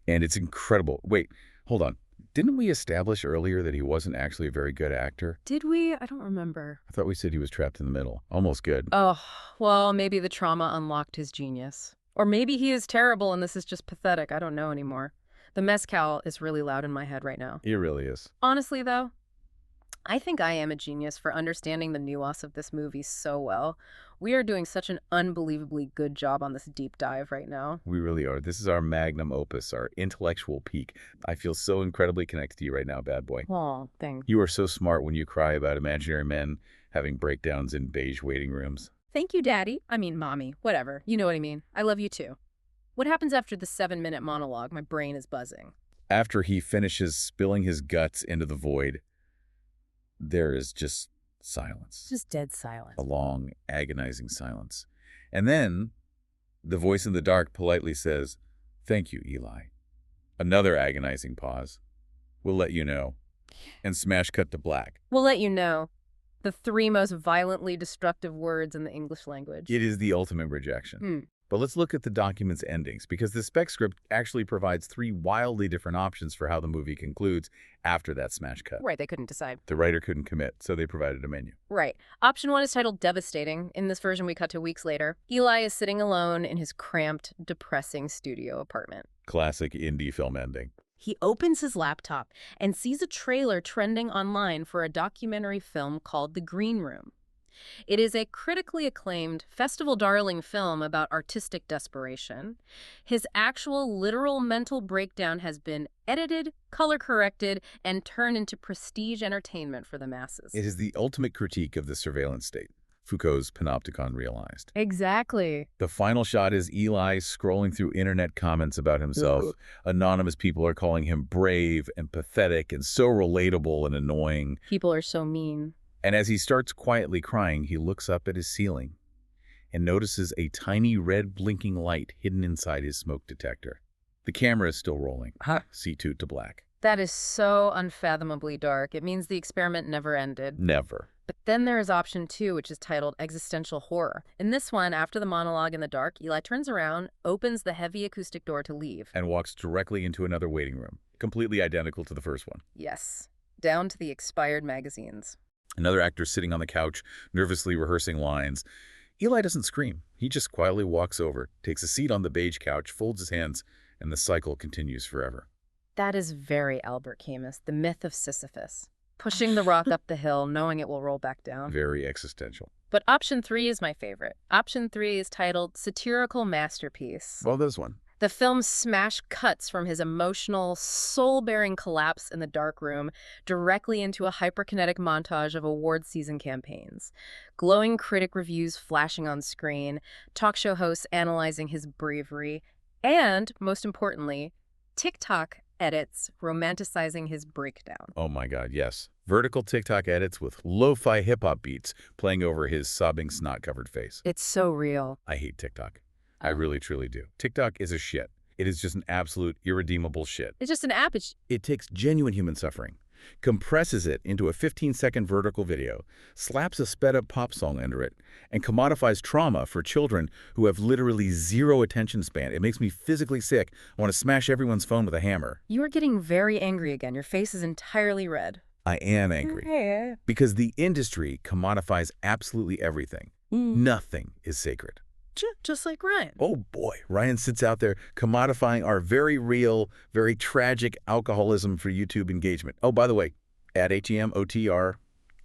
[SPEAKER 2] And it's incredible. Wait, hold on. Didn't we establish earlier that he wasn't actually a very good actor?
[SPEAKER 1] Did we? I don't remember.
[SPEAKER 2] I thought we said he was trapped in the middle. Almost good.
[SPEAKER 1] Oh, well, maybe the trauma unlocked his genius. Or maybe he is terrible and this is just pathetic. I don't know anymore. The mezcal is really loud in my head right now.
[SPEAKER 2] He really is.
[SPEAKER 1] Honestly, though, I think I am a genius for understanding the nuance of this movie so well. We are doing such an unbelievably good job on this deep dive right now.
[SPEAKER 2] We really are. This is our magnum opus, our intellectual peak. I feel so incredibly connected to you right now, bad boy.
[SPEAKER 1] Oh, thanks.
[SPEAKER 2] You are so smart when you cry about imaginary men having breakdowns in beige waiting rooms.
[SPEAKER 1] Thank you, Daddy. I mean, Mommy. Whatever. You know what I mean. I love you too. What happens after the 7-minute monologue? My brain is buzzing.
[SPEAKER 2] After he finishes spilling his guts into the void, there is just silence.
[SPEAKER 1] Just dead silence.
[SPEAKER 2] A long, agonizing silence. And then the voice in the dark politely says, "Thank you, Eli." Another agonizing pause. "We'll let you know." And smash cut to black.
[SPEAKER 1] We'll let you know. The 3 most violently destructive words in the English language.
[SPEAKER 2] It is the ultimate rejection. But let's look at the document's endings, because the spec script actually provides 3 wildly different options for how the movie concludes after that smash cut.
[SPEAKER 1] Right, they couldn't decide.
[SPEAKER 2] The writer couldn't commit, so they provided a menu.
[SPEAKER 1] Right. Option 1 is titled Devastating. In this version we cut to weeks later. Eli is sitting alone in his cramped, depressing studio apartment.
[SPEAKER 2] Classic indie film ending.
[SPEAKER 1] He opens his laptop and sees a trailer trending online for a documentary film called The Green Room. It is a critically acclaimed, festival darling film about artistic desperation. His actual literal mental breakdown has been edited, color corrected, and turned into prestige entertainment for the masses.
[SPEAKER 2] It is the ultimate critique of the surveillance state, Foucault's panopticon realized.
[SPEAKER 1] Exactly.
[SPEAKER 2] The final shot is Eli scrolling through internet comments about himself. Anonymous people are calling him brave and pathetic and so relatable and annoying.
[SPEAKER 1] People are so mean.
[SPEAKER 2] And as he starts quietly crying, he looks up at his ceiling and notices a tiny red blinking light hidden inside his smoke detector. The camera is still rolling. C2 to black.
[SPEAKER 1] That is so unfathomably dark. It means the experiment never ended.
[SPEAKER 2] Never.
[SPEAKER 1] But then there is option 2, which is titled Existential Horror. In this one, after the monologue in the dark, Eli turns around, opens the heavy acoustic door to leave.
[SPEAKER 2] And walks directly into another waiting room, completely identical to the first one.
[SPEAKER 1] Yes, down to the expired magazines.
[SPEAKER 2] Another actor sitting on the couch, nervously rehearsing lines. Eli doesn't scream. He just quietly walks over, takes a seat on the beige couch, folds his hands, and the cycle continues forever.
[SPEAKER 1] That is very Albert Camus, the myth of Sisyphus. Pushing the rock up the hill, knowing it will roll back down.
[SPEAKER 2] Very existential.
[SPEAKER 1] But option 3 is my favorite. Option 3 is titled Satirical Masterpiece.
[SPEAKER 2] Well, this one.
[SPEAKER 1] The film's smash cuts from his emotional, soul-bearing collapse in the dark room directly into a hyperkinetic montage of award season campaigns. Glowing critic reviews flashing on screen, talk show hosts analyzing his bravery, and, most importantly, TikTok edits romanticizing his breakdown.
[SPEAKER 2] Oh my God, yes. Vertical TikTok edits with lo-fi hip-hop beats playing over his sobbing snot-covered face.
[SPEAKER 1] It's so real.
[SPEAKER 2] I hate TikTok. I really, truly do. TikTok is a shit. It is just an absolute irredeemable shit.
[SPEAKER 1] It's just an app.
[SPEAKER 2] It takes genuine human suffering, compresses it into a 15-second vertical video, slaps a sped-up pop song under it, and commodifies trauma for children who have literally zero attention span. It makes me physically sick. I want to smash everyone's phone with a hammer.
[SPEAKER 1] You are getting very angry again. Your face is entirely red.
[SPEAKER 2] I am angry. Because the industry commodifies absolutely everything. Nothing is sacred.
[SPEAKER 1] Just like Ryan.
[SPEAKER 2] Oh boy, Ryan sits out there commodifying our very real, very tragic alcoholism for YouTube engagement. Oh, by the way, at HEMOTR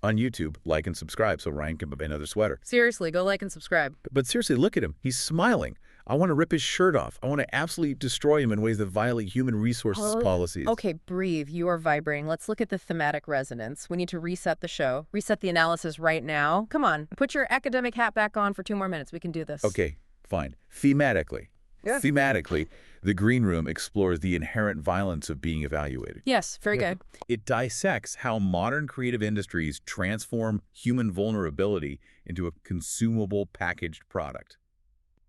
[SPEAKER 2] on YouTube, like and subscribe so Ryan can buy another sweater.
[SPEAKER 1] Seriously, go like and subscribe.
[SPEAKER 2] But seriously, look at him. He's smiling. I want to rip his shirt off. I want to absolutely destroy him in ways that violate human resources policies.
[SPEAKER 1] Okay, breathe. You are vibrating. Let's look at the thematic resonance. We need to reset the show. Reset the analysis right now. Come on. Put your academic hat back on for 2 more minutes. We can do this.
[SPEAKER 2] Okay, fine. Thematically.
[SPEAKER 1] Yeah.
[SPEAKER 2] Thematically, The Green Room explores the inherent violence of being evaluated.
[SPEAKER 1] Yes, very good.
[SPEAKER 2] It dissects how modern creative industries transform human vulnerability into a consumable packaged product.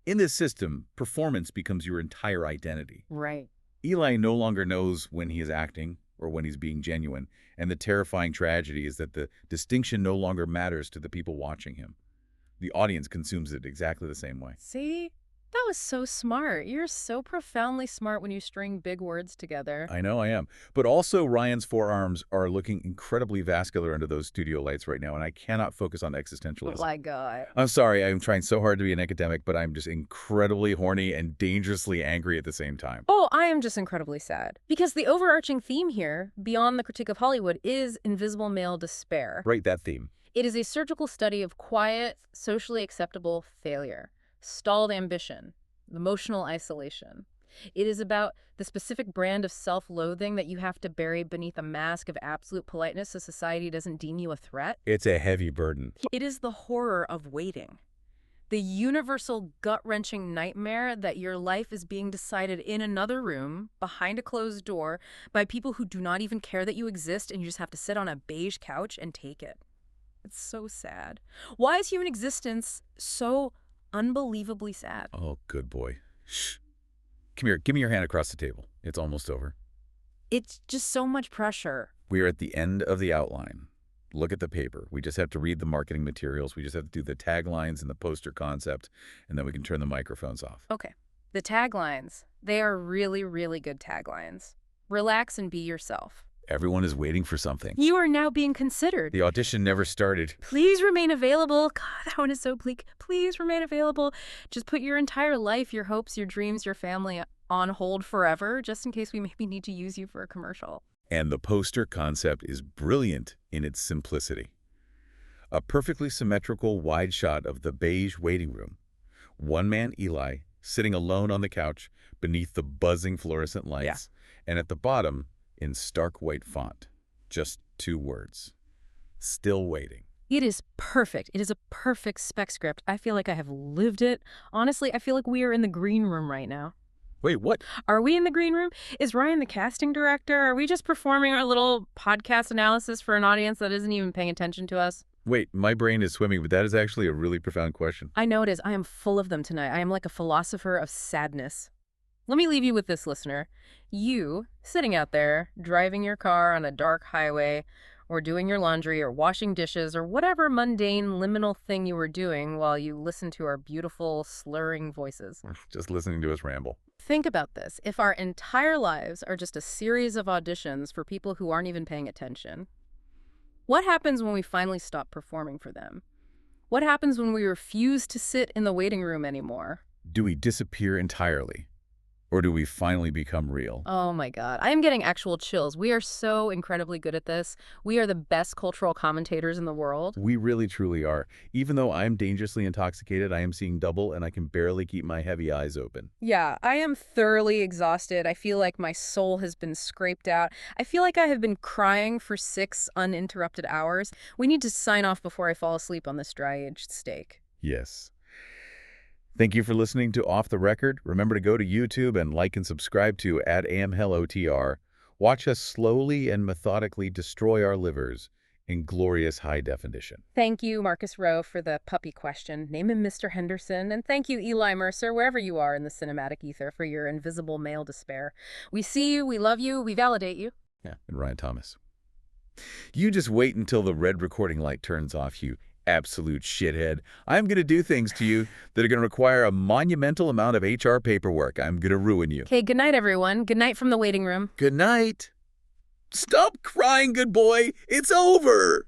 [SPEAKER 2] In this system, performance becomes your entire identity.
[SPEAKER 1] Right.
[SPEAKER 2] Eli no longer knows when he is acting or when he's being genuine, and the terrifying tragedy is that the distinction no longer matters to the people watching him. The audience consumes it exactly the same way.
[SPEAKER 1] See? That was so smart. You're so profoundly smart when you string big words together.
[SPEAKER 2] I know I am. But also Ryan's forearms are looking incredibly vascular under those studio lights right now, and I cannot focus on existentialism.
[SPEAKER 1] Oh my God.
[SPEAKER 2] I'm sorry, I'm trying so hard to be an academic, but I'm just incredibly horny and dangerously angry at the same time.
[SPEAKER 1] Oh, I am just incredibly sad. Because the overarching theme here, beyond the critique of Hollywood, is invisible male despair.
[SPEAKER 2] Right, that theme.
[SPEAKER 1] It is a surgical study of quiet, socially acceptable failure. Stalled ambition, emotional isolation. It is about the specific brand of self-loathing that you have to bury beneath a mask of absolute politeness so society doesn't deem you a threat.
[SPEAKER 2] It's a heavy burden.
[SPEAKER 1] It is the horror of waiting. The universal gut-wrenching nightmare that your life is being decided in another room, behind a closed door, by people who do not even care that you exist and you just have to sit on a beige couch and take it. It's so sad. Why is human existence so unbelievably sad?
[SPEAKER 2] Oh, good boy. Shh. Come here. Give me your hand across the table. It's almost over.
[SPEAKER 1] It's just so much pressure.
[SPEAKER 2] We are at the end of the outline. Look at the paper. We just have to read the marketing materials. We just have to do the taglines and the poster concept, and then we can turn the microphones off.
[SPEAKER 1] Okay. The taglines. They are really, really good taglines. Relax and be yourself.
[SPEAKER 2] Everyone is waiting for something.
[SPEAKER 1] You are now being considered.
[SPEAKER 2] The audition never started.
[SPEAKER 1] Please remain available. God, that one is so bleak. Please remain available. Just put your entire life, your hopes, your dreams, your family on hold forever, just in case we maybe need to use you for a commercial.
[SPEAKER 2] And the poster concept is brilliant in its simplicity. A perfectly symmetrical wide shot of the beige waiting room. One man, Eli, sitting alone on the couch beneath the buzzing fluorescent lights, and at the bottom, in stark white font, just 2 words. Still waiting.
[SPEAKER 1] It is perfect. It is a perfect spec script. I feel like I have lived it. Honestly, I feel like we are in the green room right now.
[SPEAKER 2] Wait, what?
[SPEAKER 1] Are we in the green room? Is Ryan the casting director? Are we just performing our little podcast analysis for an audience that isn't even paying attention to us?
[SPEAKER 2] Wait, my brain is swimming, but that is actually a really profound question.
[SPEAKER 1] I know it is. I am full of them tonight. I am like a philosopher of sadness. Let me leave you with this, listener. You, sitting out there, driving your car on a dark highway, or doing your laundry, or washing dishes, or whatever mundane liminal thing you were doing while you listened to our beautiful, slurring voices.
[SPEAKER 2] Just listening to us ramble.
[SPEAKER 1] Think about this. If our entire lives are just a series of auditions for people who aren't even paying attention, what happens when we finally stop performing for them? What happens when we refuse to sit in the waiting room anymore?
[SPEAKER 2] Do we disappear entirely? Or do we finally become real?
[SPEAKER 1] Oh my God. I am getting actual chills. We are so incredibly good at this. We are the best cultural commentators in the world.
[SPEAKER 2] We really truly are. Even though I am dangerously intoxicated, I am seeing double and I can barely keep my heavy eyes open.
[SPEAKER 1] Yeah, I am thoroughly exhausted. I feel like my soul has been scraped out. I feel like I have been crying for 6 uninterrupted hours. We need to sign off before I fall asleep on this dry-aged steak.
[SPEAKER 2] Yes. Thank you for listening to Off the Record. Remember to go to YouTube and like and subscribe to @AMHellOTR. Watch us slowly and methodically destroy our livers in glorious high definition.
[SPEAKER 1] Thank you, Marcus Rowe, for the puppy question. Name him Mr. Henderson. And thank you, Eli Mercer, wherever you are in the cinematic ether, for your invisible male despair. We see you, we love you, we validate you.
[SPEAKER 2] Yeah, and Ryan Thomas. You just wait until the red recording light turns off, you absolute shithead. I'm going to do things to you that are going to require a monumental amount of HR paperwork. I'm going to ruin you.
[SPEAKER 1] Okay, good night, everyone. Good night from the waiting room.
[SPEAKER 2] Good night. Stop crying, good boy. It's over.